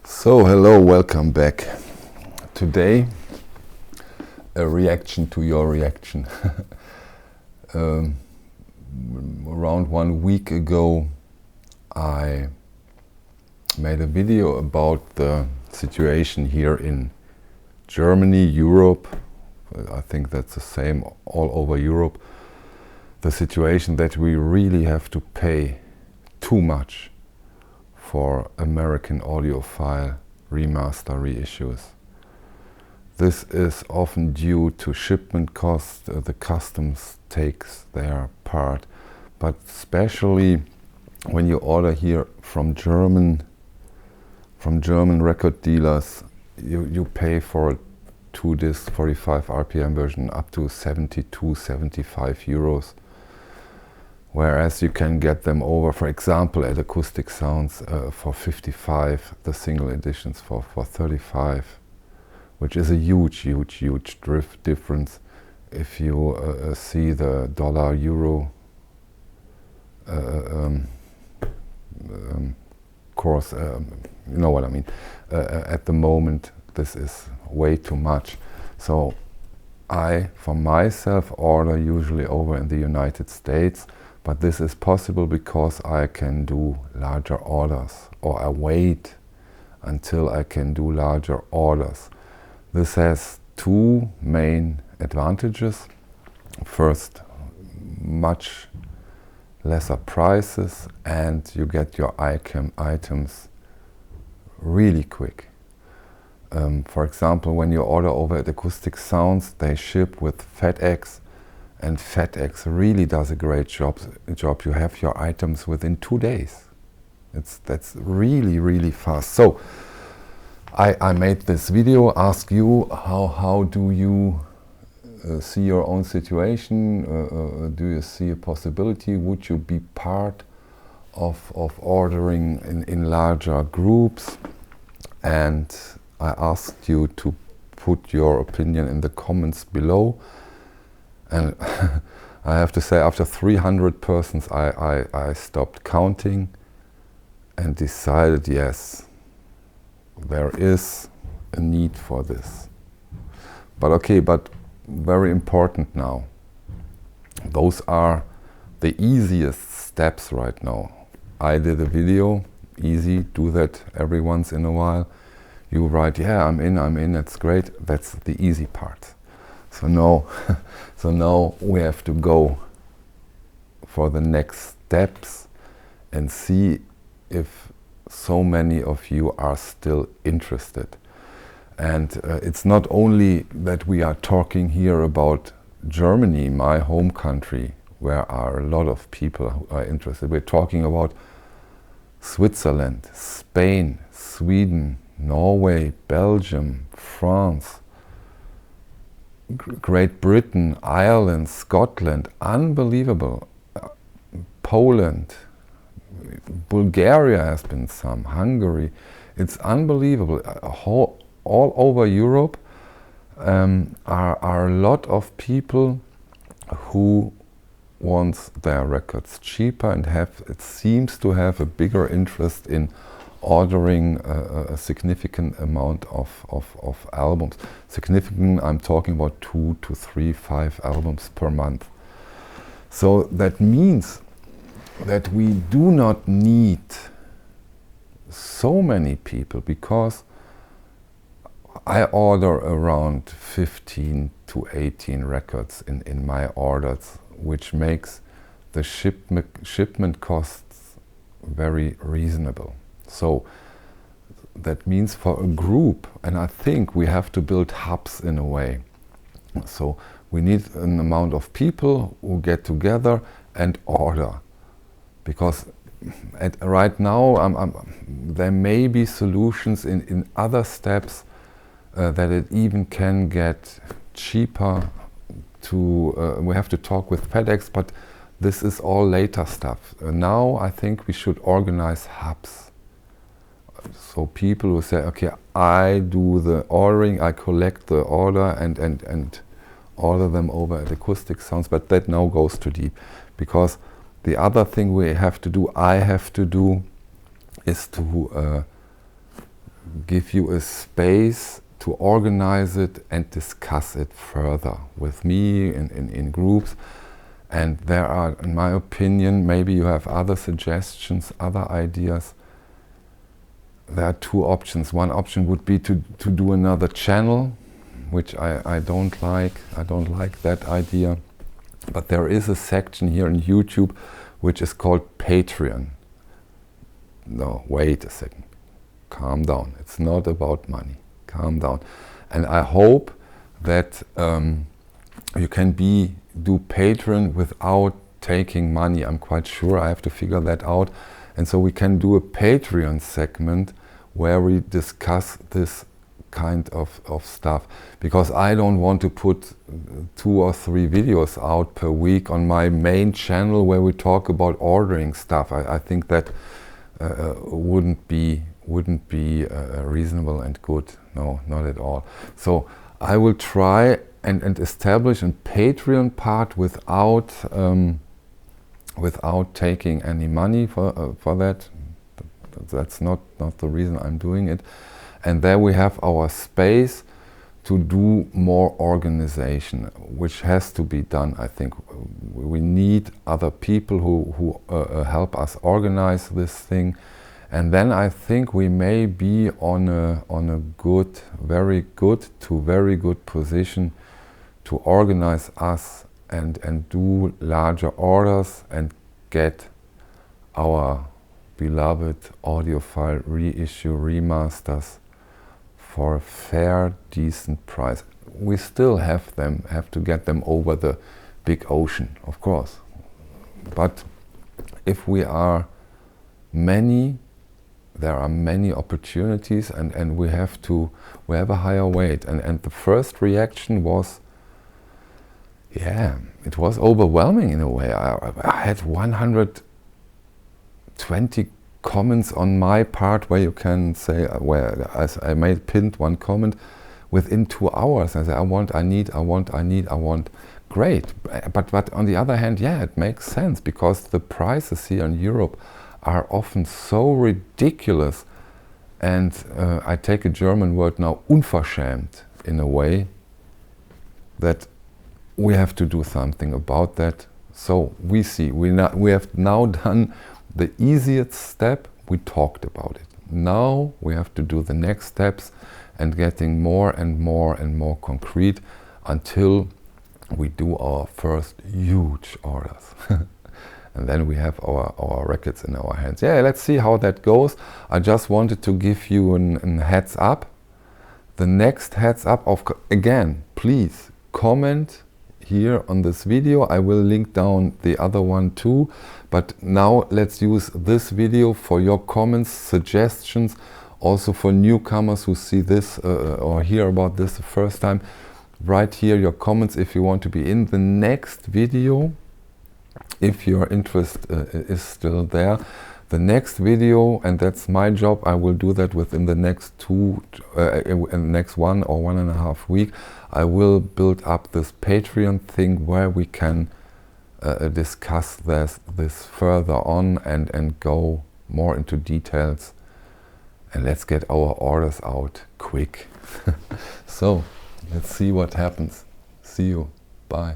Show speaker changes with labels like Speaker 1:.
Speaker 1: So hello, welcome back. Today a reaction to your reaction. Around 1 week ago I made a video about the situation here in Germany, Europe. I think that's the same all over Europe. The situation that we really have to pay too much for American audiophile remaster reissues. This is often due to shipment costs, the customs takes their part, but especially when you order here from German record dealers, you pay for a 2-disc 45 RPM version up to 72-75 euros. Whereas you can get them over, for example, at Acoustic Sounds for 55, the single editions for 35, which is a huge difference if you see the dollar-euro course, you know what I mean. At the moment, this is way too much. So I, for myself, order usually over in the United States. But this is possible because I can do larger orders, or I wait until I can do larger orders. This has two main advantages. First, much lesser prices, and you get your items really quick. For example, when you order over at Acoustic Sounds, they ship with FedEx. And FedEx really does a great job. You have your items within 2 days. That's really fast. So I made this video, ask you how do you see your own situation? Do you see a possibility? Would you be part of ordering in larger groups? And I asked you to put your opinion in the comments below. And I have to say, after 300 persons, I stopped counting and decided, yes, there is a need for this. But okay, but very important now. Those are the easiest steps right now. I did a video, easy, do that every once in a while. You write, yeah, I'm in, that's great. That's the easy part. So now we have to go for the next steps and see if so many of you are still interested. And it's not only that we are talking here about Germany, my home country, where are a lot of people who are interested. We're talking about Switzerland, Spain, Sweden, Norway, Belgium, France, Great Britain, Ireland, Scotland, unbelievable. Poland, Bulgaria has been some, Hungary. It's unbelievable. All over Europe are a lot of people who want their records cheaper and it seems to have a bigger interest in ordering a significant amount of albums. Significant, I'm talking about 2 to 3, 5 albums per month. So that means that we do not need so many people, because I order around 15 to 18 records in my orders, which makes the shipment costs very reasonable. So that means for a group, and I think we have to build hubs in a way. So we need an amount of people who get together and order. Because right now there may be solutions in other steps that it even can get cheaper we have to talk with FedEx, but this is all later stuff. Now I think we should organize hubs. So people who say, okay, I do the ordering, I collect the order and order them over at Acoustic Sounds, but that now goes too deep. Because the other thing I have to do, is to give you a space to organize it and discuss it further with me in groups. And there are, in my opinion, maybe you have other suggestions, other ideas. There are two options. One option would be to do another channel, which I don't like. I don't like that idea. But there is a section here on YouTube which is called Patreon. No, wait a second. Calm down. It's not about money. Calm down. And I hope that you can do Patreon without taking money. I'm quite sure I have to figure that out. And so we can do a Patreon segment where we discuss this kind of stuff. Because I don't want to put 2 or 3 videos out per week on my main channel where we talk about ordering stuff. I think that wouldn't be reasonable and good. No, not at all. So I will try and establish a Patreon part without taking any money for that. That's not the reason I'm doing it. And there we have our space to do more organization, which has to be done. I think we need other people who help us organize this thing. And then I think we may be on a good, very good position to organize us and do larger orders and get our beloved audiophile reissue remasters for a fair, decent price. We still have to get them over the big ocean, of course. But if we are many, there are many opportunities, and we have a higher weight. And the first reaction was, yeah, it was overwhelming in a way. I had 120 comments on my part where you can say, where I made pinned one comment within 2 hours. I said, I want. Great. But on the other hand, yeah, it makes sense because the prices here in Europe are often so ridiculous. And I take a German word now, unverschämt, in a way, that we have to do something about that. So we see, we have now done the easiest step. We talked about it. Now we have to do the next steps and getting more and more concrete until we do our first huge orders. And then we have our records in our hands. Yeah, let's see how that goes. I just wanted to give you a heads up. The next heads up, again, please comment here on this video. I will link down the other one too. But now let's use this video for your comments, suggestions, also for newcomers who see this or hear about this the first time. Write here your comments if you want to be in the next video, if your interest is still there. The next video, and that's my job, I will do that within the next next 1 or 1.5 weeks. I will build up this Patreon thing where we can discuss this further on and go more into details. And let's get our orders out quick. So, let's see what happens. See you. Bye.